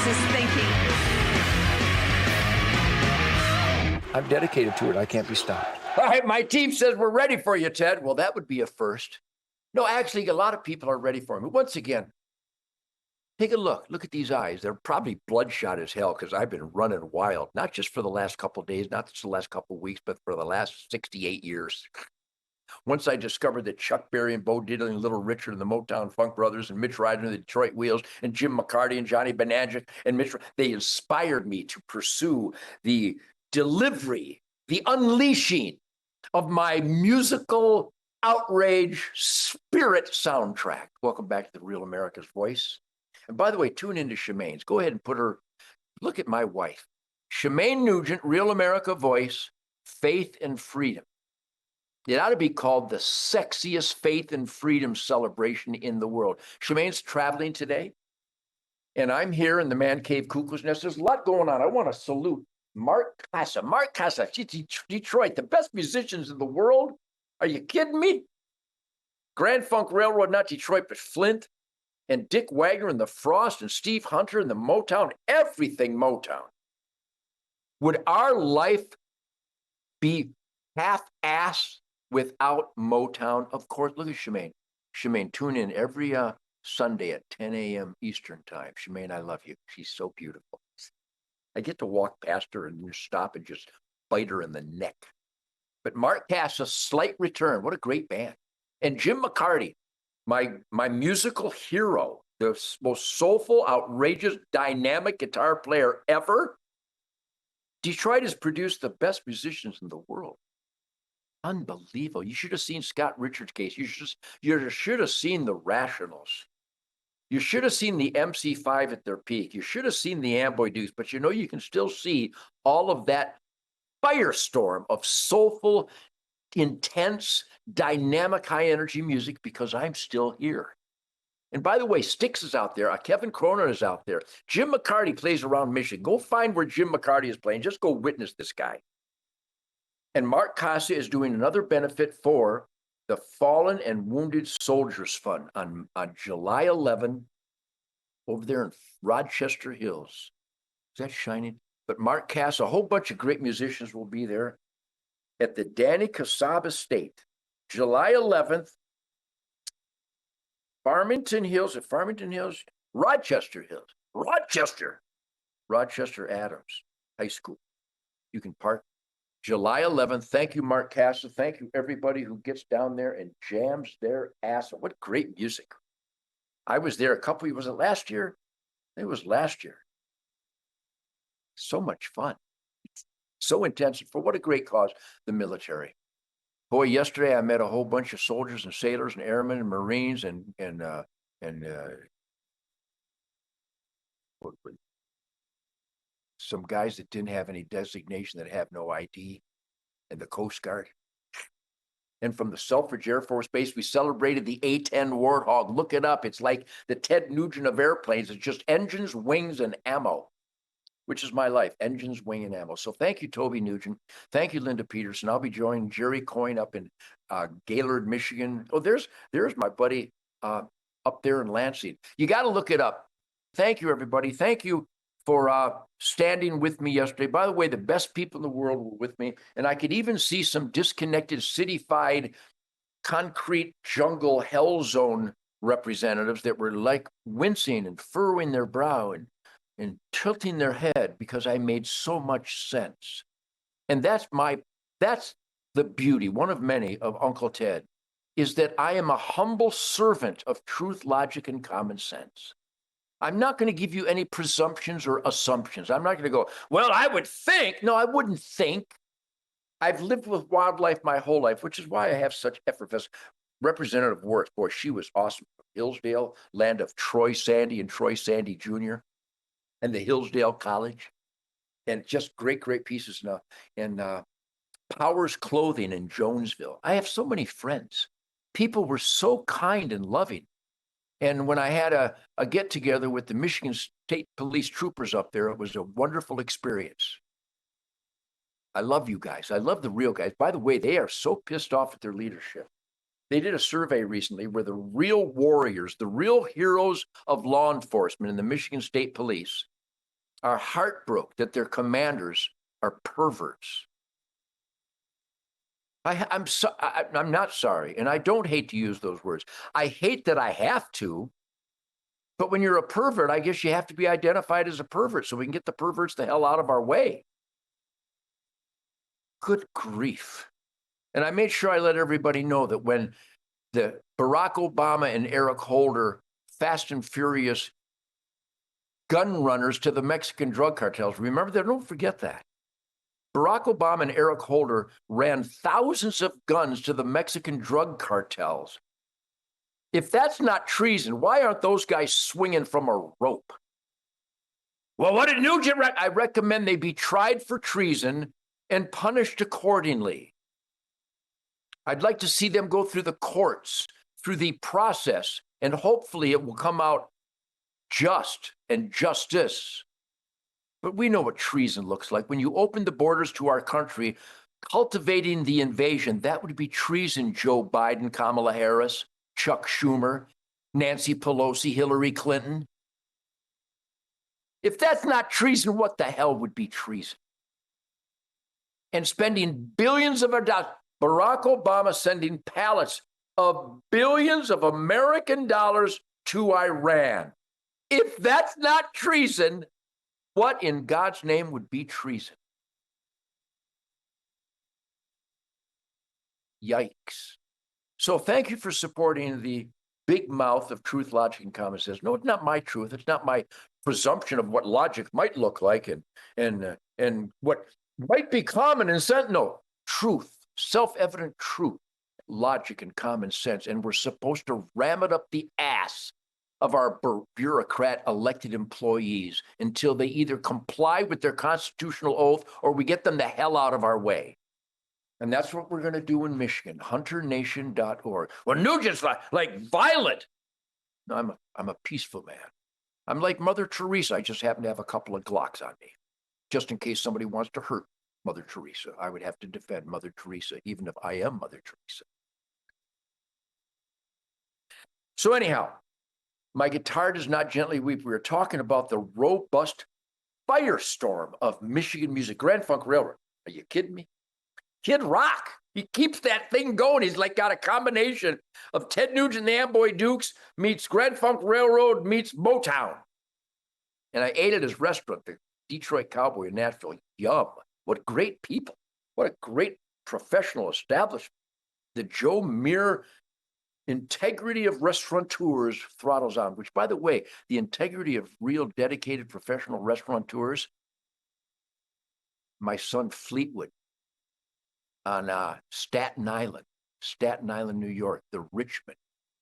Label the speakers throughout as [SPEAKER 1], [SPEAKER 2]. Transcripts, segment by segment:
[SPEAKER 1] is thinking.
[SPEAKER 2] I'm dedicated to it. I can't be stopped.
[SPEAKER 3] All right, my team says we're ready for you, Ted. Well, that would be a first. No, actually, a lot of people are ready for me. Once again, take a look. Look at these eyes. They're probably bloodshot as hell because I've been running wild, not just for the last couple of days, not just the last couple of weeks, but for the last 68 years. Once I discovered that Chuck Berry and Bo Diddley and Little Richard and the Motown Funk Brothers and Mitch Ryder and the Detroit Wheels and Jim McCarty and Johnny Bonanza and Mitch, they inspired me to pursue the delivery, the unleashing of my musical outrage spirit soundtrack. Welcome back to the Real America's Voice. And by the way, tune into Shemaine's. Go ahead and put her, look at my wife. Shemaine Nugent, Real America Voice, Faith and Freedom. It ought to be called the sexiest faith and freedom celebration in the world. Shemaine's traveling today, and I'm here in the Man Cave Cuckoo's Nest. There's a lot going on. I want to salute Mark Casa. Mark Casa, Detroit, the best musicians in the world. Are you kidding me? Grand Funk Railroad, not Detroit, but Flint, and Dick Wagner and the Frost and Steve Hunter and the Motown, everything Motown. Would our life be half-ass without Motown? Of course, look at Shemaine. Shemaine, tune in every Sunday at 10 a.m. Eastern time. Shemaine, I love you. She's so beautiful. I get to walk past her and stop and just bite her in the neck. But Mark Cass, a slight return. What a great band. And Jim McCarty, my musical hero, the most soulful, outrageous, dynamic guitar player ever. Detroit has produced the best musicians in the world. Unbelievable. You should have seen Scott Richards' case. You should have seen the Rationals. You should have seen the MC5 at their peak. You should have seen the Amboy Dukes, but you know, you can still see all of that firestorm of soulful, intense, dynamic, high energy music because I'm still here. And by the way, Styx is out there. Kevin Cronin is out there. Jim McCarty plays around Michigan. Go find where Jim McCarty is playing. Just go witness this guy. And Mark Casa is doing another benefit for the Fallen and Wounded Soldiers Fund on July 11 over there in Rochester Hills. Is that shining? But Mark Cass, a whole bunch of great musicians will be there at the Danny Casab Estate, July 11th, Farmington Hills, Rochester Adams High School. You can park July 11th. Thank you, Mark Casa. Thank you, everybody who gets down there and jams their ass. What great music. I was there was it last year? It was last year. So much fun. So intense. For what a great cause, the military. Boy, yesterday I met a whole bunch of soldiers and sailors and airmen and Marines and some guys that didn't have any designation, that have no ID, and the Coast Guard. And from the Selfridge Air Force Base, we celebrated the A-10 Warthog. Look it up. It's like the Ted Nugent of airplanes. It's just engines, wings, and ammo, which is my life, engines, wing, and ammo. So thank you, Toby Nugent. Thank you, Linda Peterson. I'll be joining Jerry Coyne up in Gaylord, Michigan. Oh, there's my buddy up there in Lansing. You got to look it up. Thank you, everybody. Thank you for standing with me yesterday. By the way, the best people in the world were with me, and I could even see some disconnected, city-fied, concrete jungle hell zone representatives that were like wincing and furrowing their brow and tilting their head because I made so much sense. And that's the beauty, one of many, of Uncle Ted, is that I am a humble servant of truth, logic, and common sense. I'm not going to give you any presumptions or assumptions. I'm not going to go, well, I would think. No, I wouldn't think. I've lived with wildlife my whole life, which is why I have such effervescent. Representative Wirtz, boy, she was awesome. Hillsdale, land of Troy Sandy and Troy Sandy Jr., and the Hillsdale College, and just great, great pieces now. And Powers Clothing in Jonesville. I have so many friends. People were so kind and loving. And when I had a get-together with the Michigan State Police troopers up there, it was a wonderful experience. I love you guys. I love the real guys. By the way, they are so pissed off at their leadership. They did a survey recently where the real warriors, the real heroes of law enforcement in the Michigan State Police are heartbroken that their commanders are perverts. I'm not sorry, and I don't hate to use those words. I hate that I have to, but when you're a pervert, I guess you have to be identified as a pervert so we can get the perverts the hell out of our way. Good grief. And I made sure I let everybody know that when the Barack Obama and Eric Holder Fast and Furious gun runners to the Mexican drug cartels, remember that? Don't forget that. Barack Obama and Eric Holder ran thousands of guns to the Mexican drug cartels. If that's not treason, why aren't those guys swinging from a rope? Well, what did Nugent I recommend they be tried for treason and punished accordingly. I'd like to see them go through the courts, through the process, and hopefully it will come out just and justice. But we know what treason looks like. When you open the borders to our country, cultivating the invasion, that would be treason, Joe Biden, Kamala Harris, Chuck Schumer, Nancy Pelosi, Hillary Clinton. If that's not treason, what the hell would be treason? And spending billions of dollars, Barack Obama sending pallets of billions of American dollars to Iran. If that's not treason, what in God's name would be treason? Yikes. So thank you for supporting the big mouth of truth, logic, and common sense. No, it's not my truth. It's not my presumption of what logic might look like and what might be common and sense. No, truth, self-evident truth, logic, and common sense. And we're supposed to ram it up the ass of our bureaucrat elected employees until they either comply with their constitutional oath or we get them the hell out of our way. And that's what we're going to do in Michigan, hunternation.org. Well, Nugent's like violent. No, I'm a peaceful man. I'm like Mother Teresa. I just happen to have a couple of Glocks on me. Just in case somebody wants to hurt Mother Teresa, I would have to defend Mother Teresa, even if I am Mother Teresa. So anyhow, my guitar does not gently weep. We were talking about the robust firestorm of Michigan music. Grand Funk Railroad. Are you kidding me? Kid Rock. He keeps that thing going. He's like got a combination of Ted Nugent and the Amboy Dukes meets Grand Funk Railroad meets Motown. And I ate at his restaurant, the Detroit Cowboy in Nashville. Yum. What great people. What a great professional establishment. The Joe Muir integrity of restaurateurs throttles on, which, by the way, the integrity of real dedicated professional restaurateurs, my son Fleetwood on Staten Island, New York, the Richmond.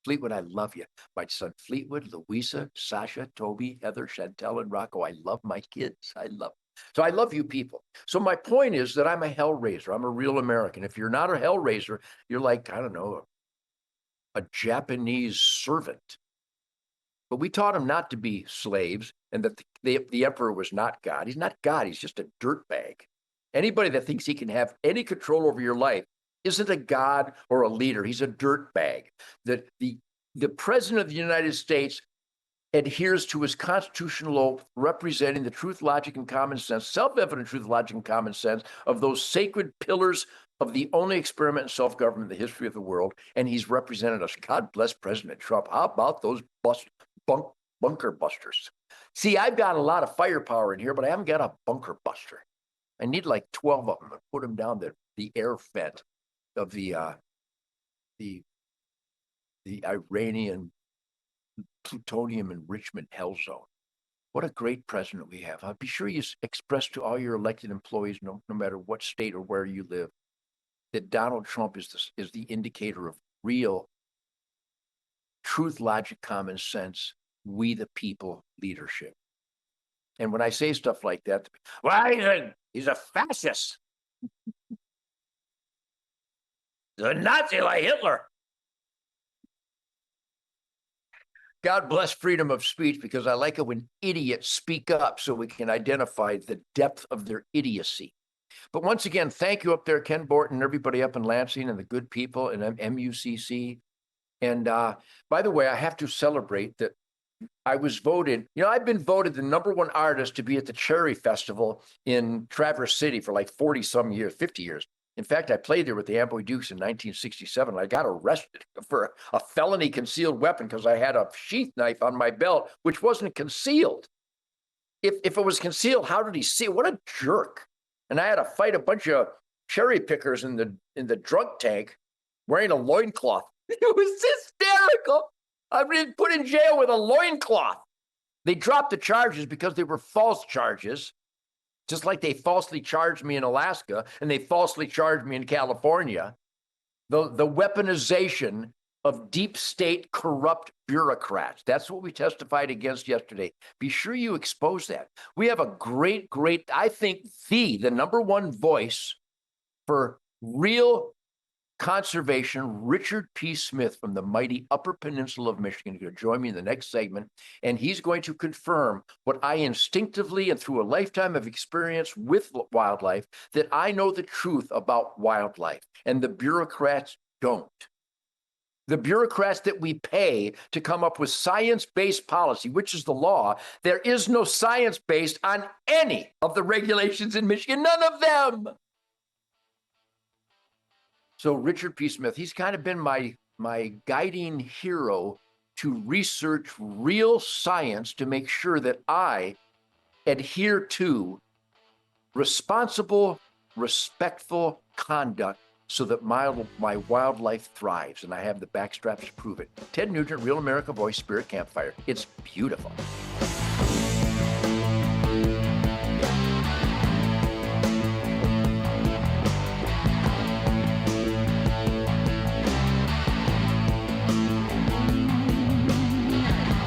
[SPEAKER 3] Fleetwood, I love you. My son Fleetwood, Louisa, Sasha, Toby, Heather, Chantel, and Rocco. I love my kids. So I love you people. So my point is that I'm a hellraiser. I'm a real American. If you're not a hellraiser, you're like, I don't know, a Japanese servant. But we taught him not to be slaves and that the emperor was not God. He's not God. He's just a dirtbag. Anybody that thinks he can have any control over your life isn't a God or a leader. He's a dirtbag. That the president of the United States adheres to his constitutional oath, representing the truth, logic, and common sense, self-evident truth, logic, and common sense of those sacred pillars of the only experiment in self-government in the history of the world, and he's represented us. God bless President Trump. How about those bunker busters? See, I've got a lot of firepower in here, but I haven't got a bunker buster. I need like 12 of them and put them down the air vent of the Iranian plutonium enrichment hell zone. What a great president we have. Be sure you express to all your elected employees, no matter what state or where you live, that Donald Trump is the indicator of real truth, logic, common sense, we the people leadership. And when I say stuff like that, well, he's a fascist. He's a Nazi like Hitler. God bless freedom of speech, because I like it when idiots speak up so we can identify the depth of their idiocy. But once again, thank you up there, Ken Borton, everybody up in Lansing and the good people in MUCC. And by the way, I have to celebrate that I was voted, I've been voted the #1 artist to be at the Cherry Festival in Traverse City for like 40 some years, 50 years. In fact, I played there with the Amboy Dukes in 1967. I got arrested for a felony concealed weapon because I had a sheath knife on my belt, which wasn't concealed. If it was concealed, how did he see it? What a jerk. And I had to fight a bunch of cherry pickers in the drunk tank wearing a loincloth. It was hysterical. I've been put in jail with a loincloth. They dropped the charges because they were false charges, just like they falsely charged me in Alaska and they falsely charged me in California. The weaponization of deep state corrupt bureaucrats. That's what we testified against yesterday. Be sure you expose that. We have a great, I think the #1 voice for real conservation, Richard P. Smith from the mighty Upper Peninsula of Michigan. He's going to join me in the next segment, and he's going to confirm what I instinctively and through a lifetime of experience with wildlife, that I know the truth about wildlife, and the bureaucrats don't. The bureaucrats that we pay to come up with science-based policy, which is the law, there is no science based on any of the regulations in Michigan, none of them. So Richard P. Smith, he's kind of been my guiding hero to research real science to make sure that I adhere to responsible, respectful conduct so that my wildlife thrives, and I have the backstraps to prove it. Ted Nugent, Real America Voice, Spirit Campfire. It's beautiful.